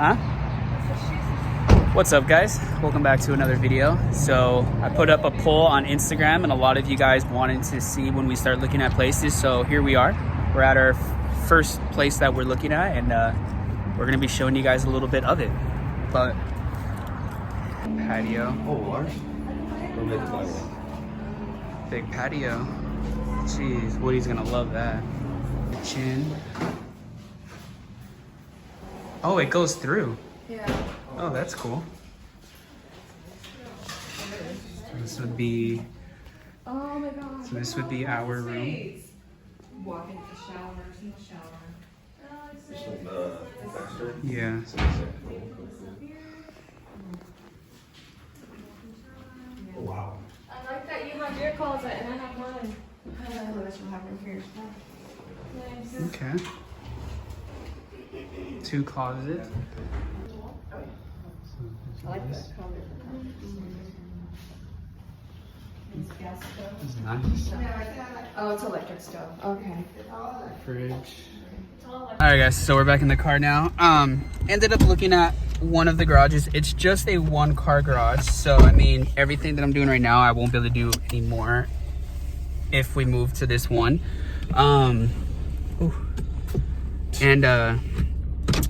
Huh? What's up, guys? Welcome back to another video. So I put up a poll on Instagram and a lot of you guys wanted to see when we start looking at places. So here we are. We're at our first place that we're looking at, and we're gonna be showing you guys a little bit of it. But patio. Oh, large? Big patio. Jeez, Woody's gonna love that. Chin. Oh, it goes through. Yeah. Oh, that's cool. This would be. Oh my god. So this would be our room. Walk into the shower, there's no shower. Yeah. Oh, wow. I like that you have your closet and I have mine. I don't know what will happen for your stuff. Nice. Okay. 2 closets. I like that color. It's gas stove. It's nice. Oh, it's electric stove. Okay. Fridge. Alright guys, so we're back in the car now. Ended up looking at one of the garages. It's just a 1-car garage, so I mean everything that I'm doing right now I won't be able to do anymore if we move to this one.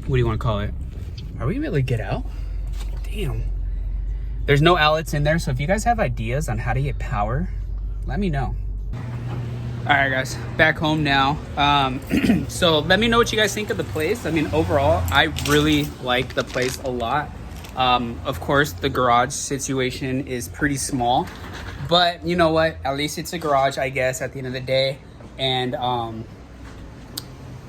What do you want to call it? Are we gonna be able to get out? Damn. There's no outlets in there, so if you guys have ideas on how to get power, let me know. All right, guys, back home now. So let me know what you guys think of the place. I mean, overall, I really like the place a lot. Of course, the garage situation is pretty small, but you know what? At least it's a garage, I guess, at the end of the day. And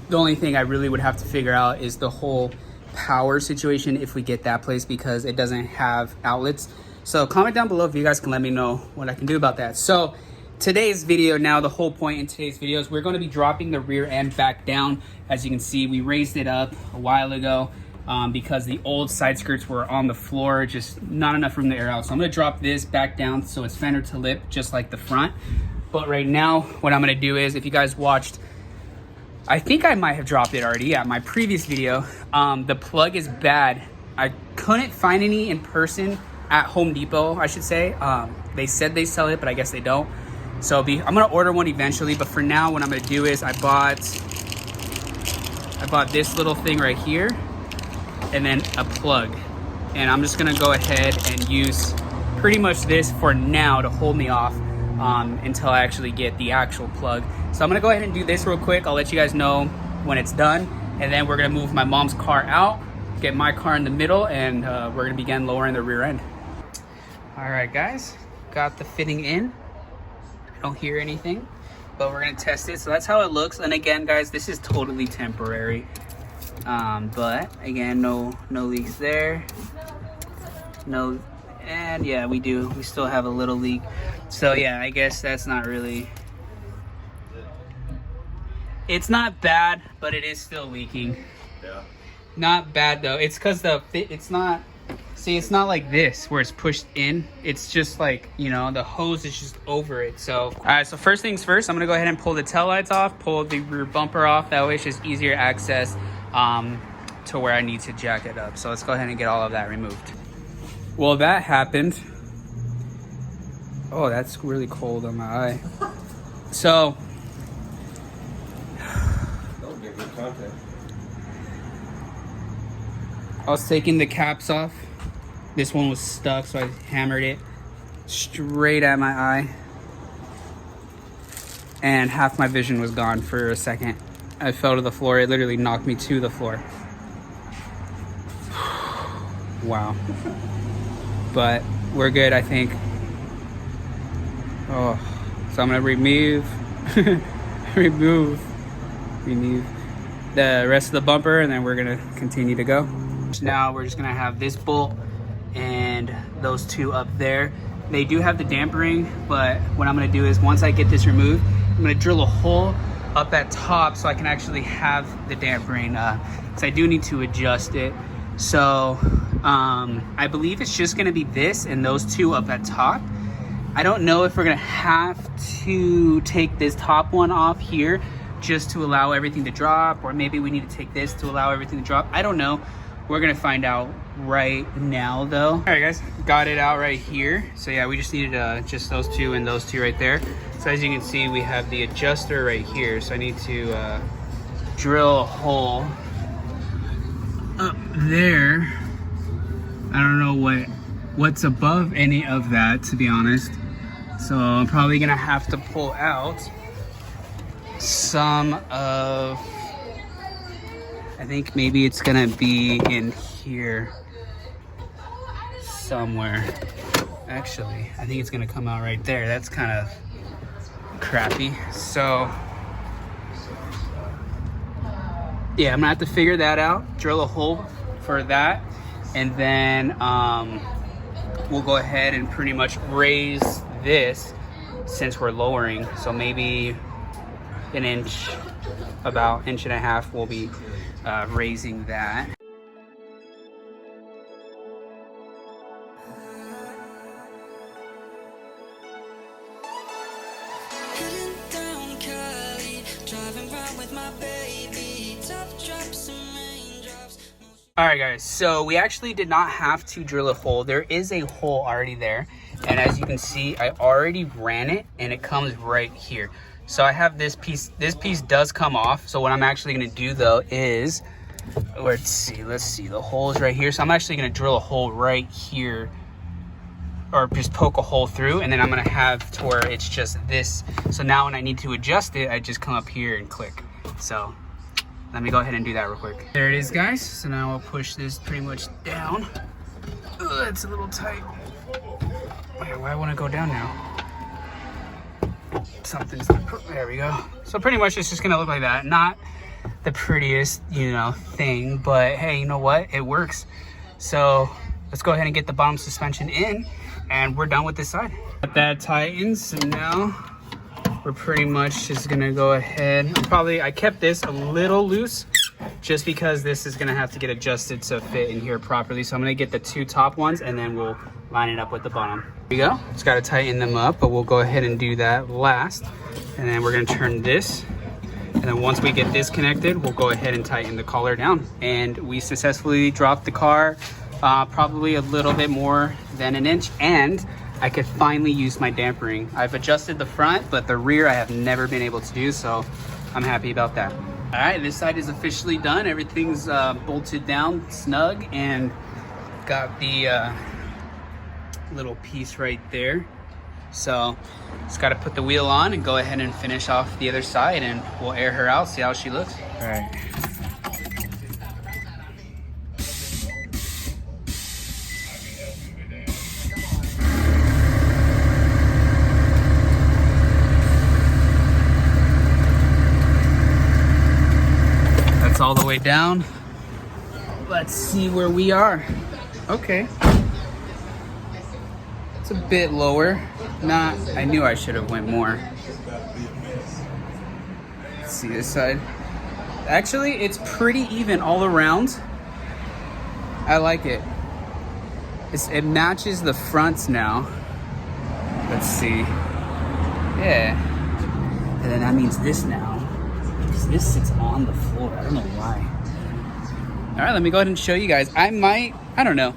the only thing I really would have to figure out is the whole power situation if we get that place, because it doesn't have outlets. So comment down below if you guys can let me know what I can do about that. So today's video, now the whole point in today's video is we're going to be dropping the rear end back down. As you can see, we raised it up a while ago because the old side skirts were on the floor, just not enough room to air out. So I'm going to drop this back down so it's fender to lip just like the front. But right now what I'm going to do is, if you guys watched, I think I might have dropped it already, yeah, my previous video, the plug is bad. I couldn't find any in person at Home Depot, I should say. They said they sell it, but I guess they don't. So I'm gonna order one eventually, but for now what I'm gonna do is I bought this little thing right here and then a plug. And I'm just gonna go ahead and use pretty much this for now to hold me off until I actually get the actual plug. So I'm gonna go ahead and do this real quick. I'll let you guys know when it's done. And then we're gonna move my mom's car out, get my car in the middle, and we're gonna begin lowering the rear end. All right, guys, got the fitting in. I don't hear anything, but we're gonna test it. So that's how it looks. And again, guys, this is totally temporary. But again, no leaks there. No, and yeah, we still have a little leak. So yeah, I guess that's not really, it's not bad, but it is still leaking. Yeah. Not bad though. It's because it's not, see, it's not like this where it's pushed in. It's just like, you know, the hose is just over it. So, all right, so first things first, I'm gonna go ahead and pull the tail lights off, pull the rear bumper off. That way it's just easier access to where I need to jack it up. So let's go ahead and get all of that removed. Well, that happened. Oh, that's really cold on my eye. So, Don't get good content. I was taking the caps off. This one was stuck, so I hammered it straight at my eye. And half my vision was gone for a second. I fell to the floor. It literally knocked me to the floor. Wow. But we're good, I think. Oh, so I'm gonna remove the rest of the bumper, and then we're gonna continue to go. Now we're just gonna have this bolt and those 2 up there. They do have the dampering, but what I'm gonna do is once I get this removed, I'm gonna drill a hole up at top so I can actually have the dampering, because I do need to adjust it. So I believe it's just gonna be this and those 2 up at top. I don't know if we're gonna have to take this top one off here just to allow everything to drop, or maybe we need to take this to allow everything to drop. I don't know. We're gonna find out right now though. All right guys, got it out right here. So yeah, we just needed just those two and those two right there. So as you can see, we have the adjuster right here. So I need to drill a hole up there. I don't know what's above any of that, to be honest. So I'm probably gonna have to pull out some of, I think maybe it's gonna be in here somewhere. Actually, I think it's gonna come out right there. That's kind of crappy. So yeah, I'm gonna have to figure that out, drill a hole for that, and then we'll go ahead and pretty much raise this since we're lowering. So maybe an inch, about inch and a half, we'll be raising that. All right guys, so we actually did not have to drill a hole. There is a hole already there, and as you can see, I already ran it and it comes right here. So I have this piece does come off. So what I'm actually gonna do though is, let's see, the hole is right here. So I'm actually gonna drill a hole right here, or just poke a hole through, and then I'm gonna have to where it's just this. So now when I need to adjust it, I just come up here and click. So let me go ahead and do that real quick. There it is guys. So now I'll push this pretty much down. Ugh, it's a little tight. Wait, why won't it go down now? Something's not, there we go. So pretty much it's just gonna look like that. Not the prettiest, you know, thing, but hey, you know what? It works. So let's go ahead and get the bottom suspension in, and we're done with this side. Got that tightens, so now we're pretty much just gonna go ahead. I kept this a little loose just because this is gonna have to get adjusted to fit in here properly. So I'm gonna get the two top ones and then we'll line it up with the bottom. There you go. Just gotta tighten them up, but we'll go ahead and do that last. And then we're gonna turn this. And then once we get this connected, we'll go ahead and tighten the collar down. And we successfully dropped the car probably a little bit more than an inch, and I could finally use my dampering. I've adjusted the front, but the rear I have never been able to do, so I'm happy about that. All right, this side is officially done. Everything's bolted down, snug, and got the little piece right there. So just gotta put the wheel on and go ahead and finish off the other side, and we'll air her out, see how she looks. All right. All the way down. Let's see where we are. Okay, it's a bit lower. I knew I should have went more. Let's see this side. Actually, it's pretty even all around. I like it. It matches the fronts now. Let's see. Yeah, and then that means this now. This sits on the floor. I don't know why. All right, let me go ahead and show you guys. I don't know.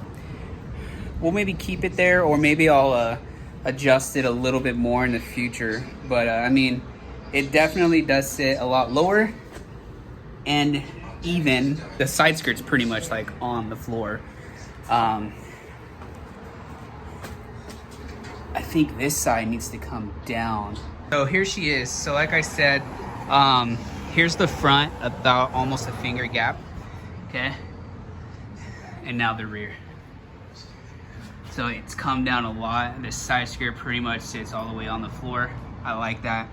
We'll maybe keep it there, or maybe I'll adjust it a little bit more in the future. But I mean, it definitely does sit a lot lower, and even the side skirt's pretty much like on the floor. I think this side needs to come down. So here she is. So like I said, here's the front, about almost a finger gap, okay? And now the rear. So it's come down a lot. This side skirt pretty much sits all the way on the floor. I like that.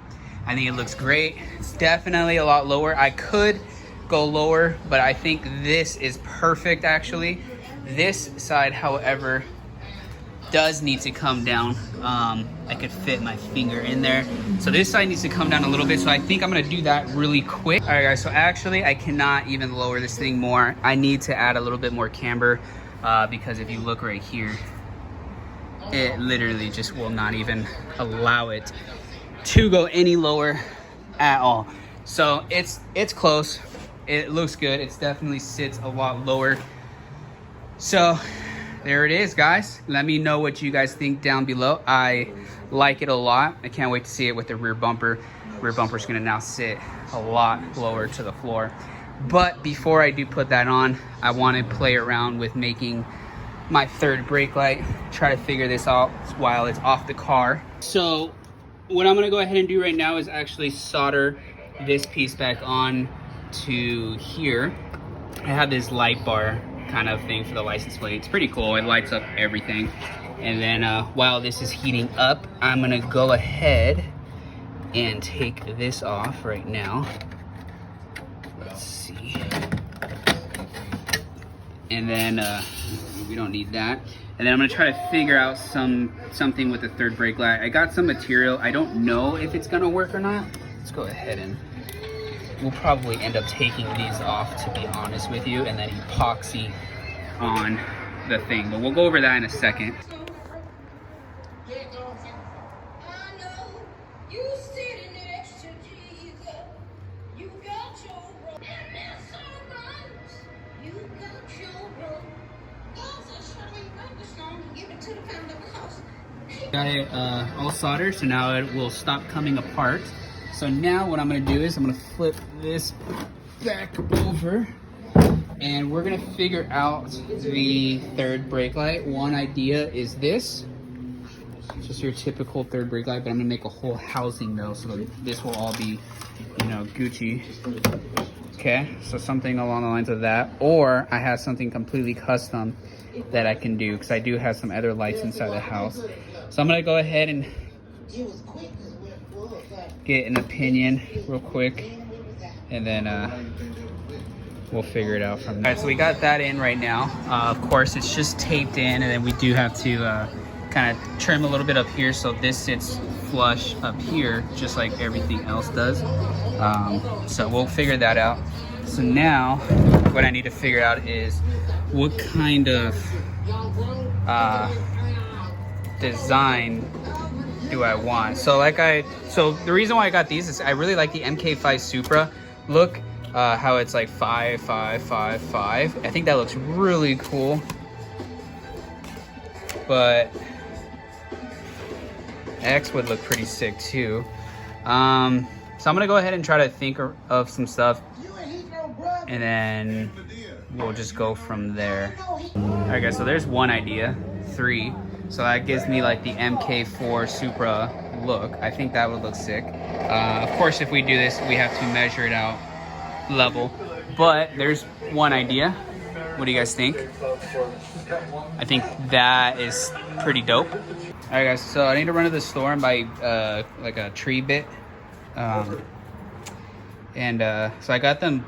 I think it looks great. It's definitely a lot lower. I could go lower, but I think this is perfect actually. This side, however, does need to come down. I could fit my finger in there. So this side needs to come down a little bit. So I think I'm gonna do that really quick. All right guys, so actually I cannot even lower this thing more. I need to add a little bit more camber because if you look right here, it literally just will not even allow it to go any lower at all. So it's close. It looks good. It definitely sits a lot lower. So there it is, guys. Let me know what you guys think down below. I like it a lot. I can't wait to see it with the rear bumper. Rear bumper's gonna now sit a lot lower to the floor. But before I do put that on, I want to play around with making my third brake light. Try to figure this out while it's off the car. So what I'm gonna go ahead and do right now is actually solder this piece back on to here. I have this light bar kind of thing for the license plate. It's pretty cool. It lights up everything. And then while this is heating up, I'm gonna go ahead and take this off right now. Let's see. And then we don't need that. And then I'm gonna try to figure out something with the third brake light. I got some material. I don't know if it's gonna work or not. Let's go ahead and we'll probably end up taking these off, to be honest with you, and then epoxy on the thing. But we'll go over that in a second. Got it all soldered, so now it will stop coming apart. So now what I'm gonna do is I'm gonna flip this back over and we're gonna figure out the third brake light. One idea is this. It's just your typical third brake light, but I'm gonna make a whole housing though, so this will all be, you know, Gucci. Okay, so something along the lines of that. Or I have something completely custom that I can do, because I do have some other lights inside the house. So I'm gonna go ahead and get an opinion real quick, and then we'll figure it out from there. All right, so we got that in right now. Of course, it's just taped in, and then we do have to kind of trim a little bit up here so this sits flush up here, just like everything else does. So we'll figure that out. So now, what I need to figure out is what kind of design do I want. So the reason why I got these is I really like the MK5 Supra look, how it's like 5, 5, 5, 5. I think that looks really cool. But X would look pretty sick too. So I'm gonna go ahead and try to think of some stuff, and then we'll just go from there. All right, guys, so there's one idea, 3. So that gives me like the MK4 Supra look. I think that would look sick. Of course, if we do this, we have to measure it out level. But there's one idea. What do you guys think? I think that is pretty dope. All right, guys, so I need to run to the store and buy like a tree bit. So I got them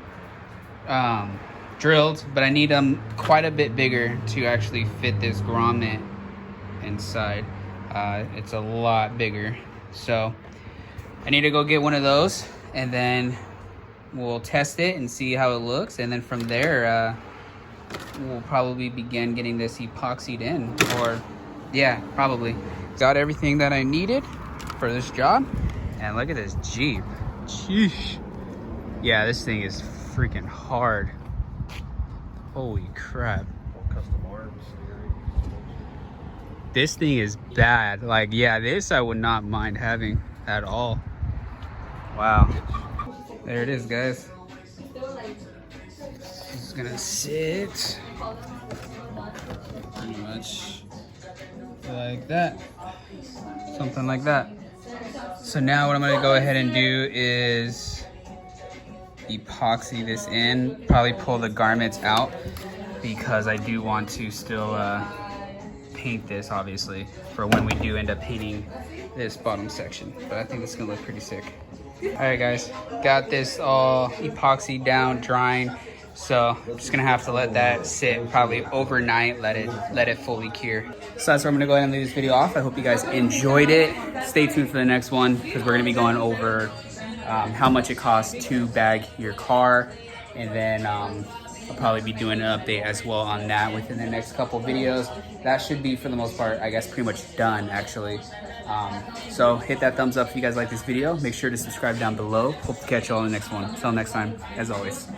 drilled, but I need them quite a bit bigger to actually fit this grommet inside. It's a lot bigger, so I need to go get one of those, and then we'll test it and see how it looks, and then from there we'll probably begin getting this epoxied in. Or yeah, probably got everything that I needed for this job. And look at this Jeep. Sheesh. Yeah, this thing is freaking hard. Holy crap. Custom arms. This thing is bad. Like, yeah, this I would not mind having at all. Wow. There it is, guys. It's gonna sit pretty much like that. Something like that. So now what I'm gonna go ahead and do is epoxy this in, probably pull the garments out, because I do want to still paint this, obviously, for when we do end up painting this bottom section. But I think it's gonna look pretty sick. All right, guys, got this all epoxy down, drying. So I'm just gonna have to let that sit probably overnight, let it fully cure. So that's where I'm gonna go ahead and leave this video off. I hope you guys enjoyed it. Stay tuned for the next one, because we're gonna be going over how much it costs to bag your car, and then I'll probably be doing an update as well on that within the next couple videos. That should be, for the most part, I guess, pretty much done, actually. So hit that thumbs up if you guys like this video. Make sure to subscribe down below. Hope to catch you all in the next one. Until next time, as always.